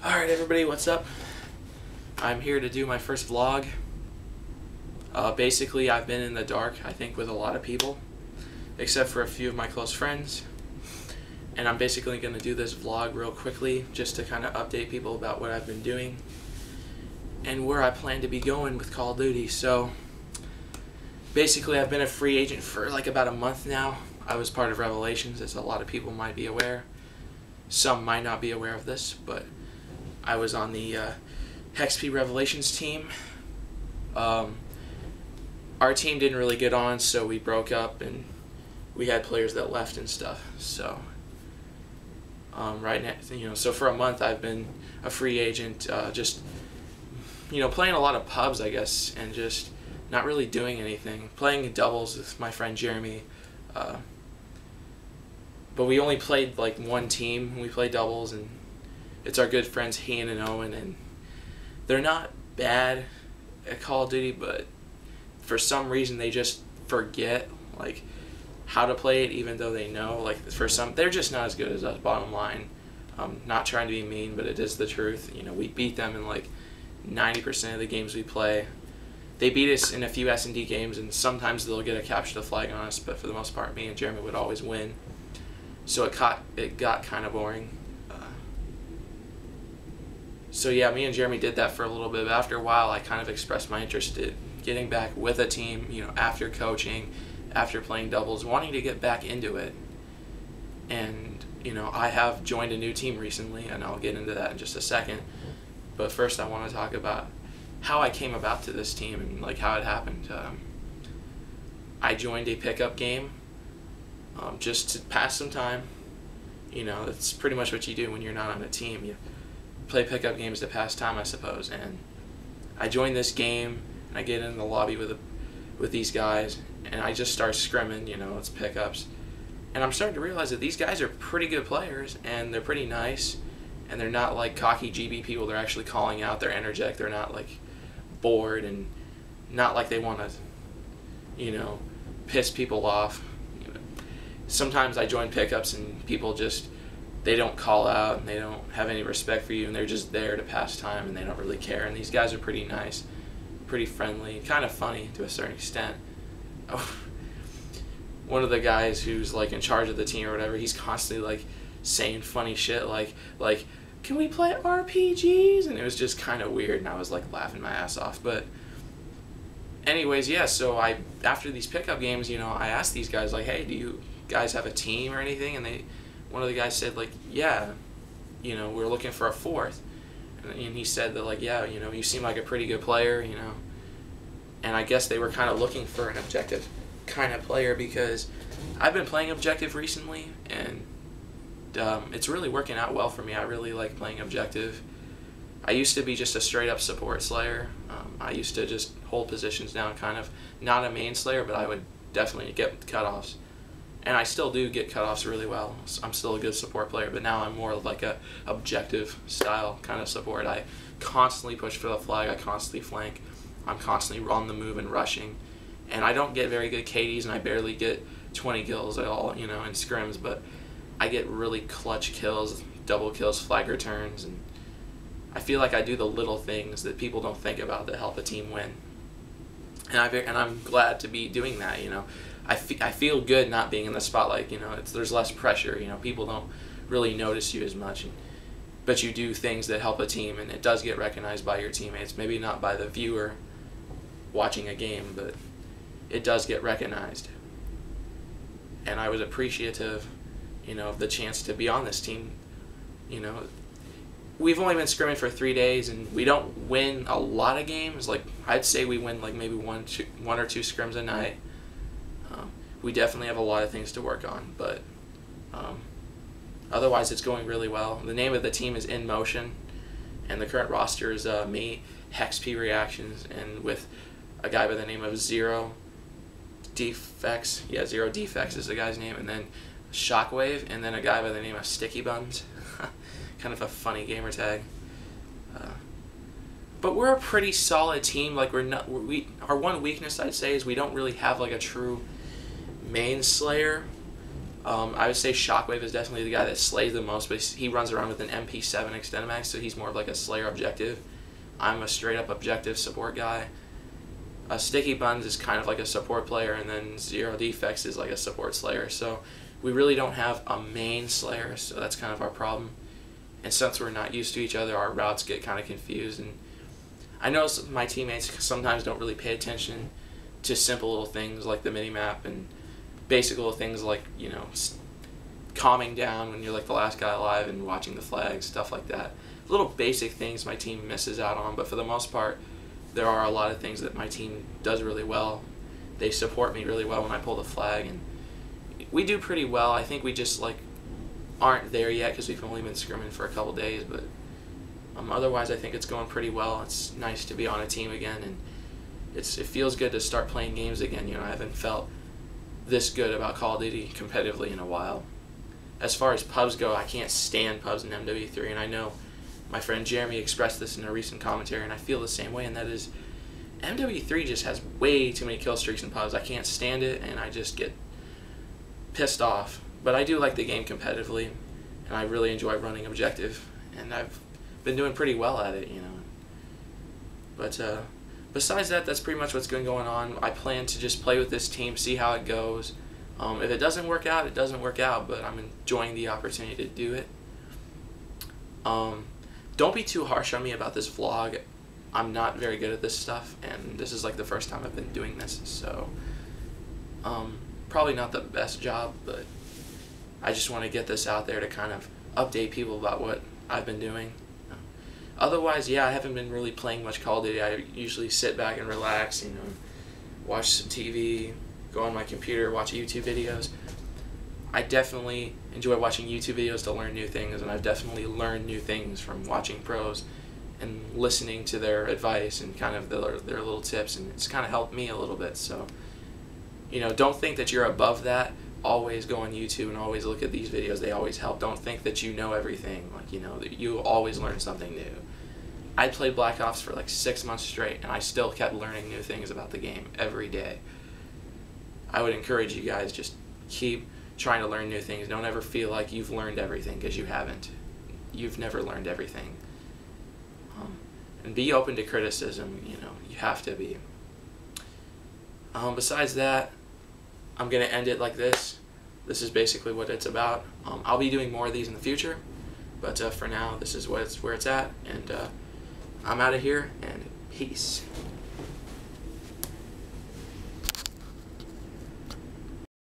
Alright everybody, what's up? I'm here to do my first vlog. Basically, I've been in the dark, I think, with a lot of people, except for a few of my close friends. And I'm basically going to do this vlog real quickly, just to kind of update people about what I've been doing and where I plan to be going with Call of Duty. So, basically, I've been a free agent for like about a month now. I was part of Revelations, as a lot of people might be aware. Some might not be aware of this, but I was on the Hexp Revelations team. Our team didn't really get on, so we broke up, and we had players that left and stuff. So right now, so for a month I've been a free agent, just playing a lot of pubs, I guess, and just not really doing anything. Playing doubles with my friend Jeremy, but we only played like one team. We play doubles, and it's our good friends Ian and Owen, and they're not bad at Call of Duty, but for some reason they just forget like how to play it, even though they know. Like for some, they're just not as good as us. Bottom line, not trying to be mean, but it is the truth. We beat them in like 90% of the games we play. They beat us in a few S&D games, and sometimes they'll get a capture the flag on us, but for the most part, me and Jeremy would always win. So it got kind of boring. So yeah, me and Jeremy did that for a little bit, but after a while I kind of expressed my interest in getting back with a team, after coaching, after playing doubles, wanting to get back into it. And, I have joined a new team recently, and I'll get into that in just a second. But first I want to talk about how I came about to this team and like how it happened. I joined a pickup game just to pass some time. That's pretty much what you do when you're not on a team. You play pickup games to pass time, I suppose. And I joined this game, and I get in the lobby with these guys, and I just start scrimming. It's pickups, and I'm starting to realize that these guys are pretty good players, and they're pretty nice, and they're not like cocky GB people. They're actually calling out. They're energetic. They're not like bored, and not like they want to, piss people off. Sometimes I join pickups and people just, they don't call out and they don't have any respect for you, and they're just there to pass time and they don't really care. And these guys are pretty nice, pretty friendly, kind of funny to a certain extent. One of the guys who's like in charge of the team or whatever, he's constantly like saying funny shit like can we play RPGs? And it was just kind of weird, and I was like laughing my ass off. But anyways, yeah, so after these pickup games, I asked these guys like, hey, do you guys have a team or anything? And one of the guys said like, yeah, we're looking for a fourth. And he said that like, yeah, you seem like a pretty good player, and I guess they were kind of looking for an objective kind of player, because I've been playing objective recently, and it's really working out well for me. I really like playing objective. I used to be just a straight up support slayer. I used to just hold positions down, kind of not a main slayer, but I would definitely get cutoffs. And I still do get cutoffs really well. I'm still a good support player, but now I'm more like a objective style kind of support. I constantly push for the flag, I constantly flank, I'm constantly on the move and rushing. And I don't get very good KDs, and I barely get 20 kills at all, in scrims, but I get really clutch kills, double kills, flag returns, and I feel like I do the little things that people don't think about that help a team win. And I'm glad to be doing that, I feel good not being in the spotlight, there's less pressure, people don't really notice you as much, but you do things that help a team, and it does get recognized by your teammates. Maybe not by the viewer watching a game, but it does get recognized. And I was appreciative, of the chance to be on this team. We've only been scrimming for 3 days, and we don't win a lot of games. Like, I'd say we win like maybe one or two scrims a night. We definitely have a lot of things to work on, but otherwise it's going really well. The name of the team is In Motion, and the current roster is me, Hexp Reactions, and with a guy by the name of Zero Defects. Yeah, Zero Defects is the guy's name, and then Shockwave, and then a guy by the name of Sticky Buns. Kind of a funny gamer tag. But we're a pretty solid team. Like, our one weakness, I'd say, is we don't really have like a true main slayer. I would say Shockwave is definitely the guy that slays the most, but he runs around with an MP7 Extendamax, so he's more of like a Slayer objective. I'm a straight up objective support guy. Sticky Buns is kind of like a support player, and then Zero Defects is like a support Slayer. So we really don't have a main Slayer, so that's kind of our problem. And since we're not used to each other, our routes get kind of confused. And I notice my teammates sometimes don't really pay attention to simple little things like the mini-map and basic little things like, you know, calming down when you're like the last guy alive and watching the flag, stuff like that. Little basic things my team misses out on, but for the most part, there are a lot of things that my team does really well. They support me really well when I pull the flag, and we do pretty well. I think we just like aren't there yet because we've only been scrimming for a couple days, but otherwise I think it's going pretty well. It's nice to be on a team again, and it feels good to start playing games again. You know, I haven't felt this good about Call of Duty competitively in a while. As far as pubs go, I can't stand pubs in MW3, and I know my friend Jeremy expressed this in a recent commentary, and I feel the same way, and that is MW3 just has way too many kill streaks in pubs. I can't stand it, and I just get pissed off. But I do like the game competitively, and I really enjoy running objective, and I've been doing pretty well at it, you know. But besides that, that's pretty much what's been going on. I plan to just play with this team, see how it goes. If it doesn't work out, it doesn't work out, but I'm enjoying the opportunity to do it. Don't be too harsh on me about this vlog. I'm not very good at this stuff, and this is like the first time I've been doing this, so probably not the best job, but I just want to get this out there to kind of update people about what I've been doing. Otherwise, yeah, I haven't been really playing much Call of Duty. I usually sit back and relax, you know, watch some TV, go on my computer, watch YouTube videos. I definitely enjoy watching YouTube videos to learn new things, and I've definitely learned new things from watching pros and listening to their advice and kind of their little tips, and it's kind of helped me a little bit. So, you know, don't think that you're above that. Always go on YouTube and always look at these videos. They always help. Don't think that you know everything. Like, you know, that you always learn something new. I played Black Ops for like 6 months straight, and I still kept learning new things about the game every day. I would encourage you guys, just keep trying to learn new things. Don't ever feel like you've learned everything, because you haven't. You've never learned everything. And be open to criticism, you know, you have to be. Besides that, I'm going to end it like this. This is basically what it's about. I'll be doing more of these in the future, but for now, this is where it's at, and I'm out of here, and peace.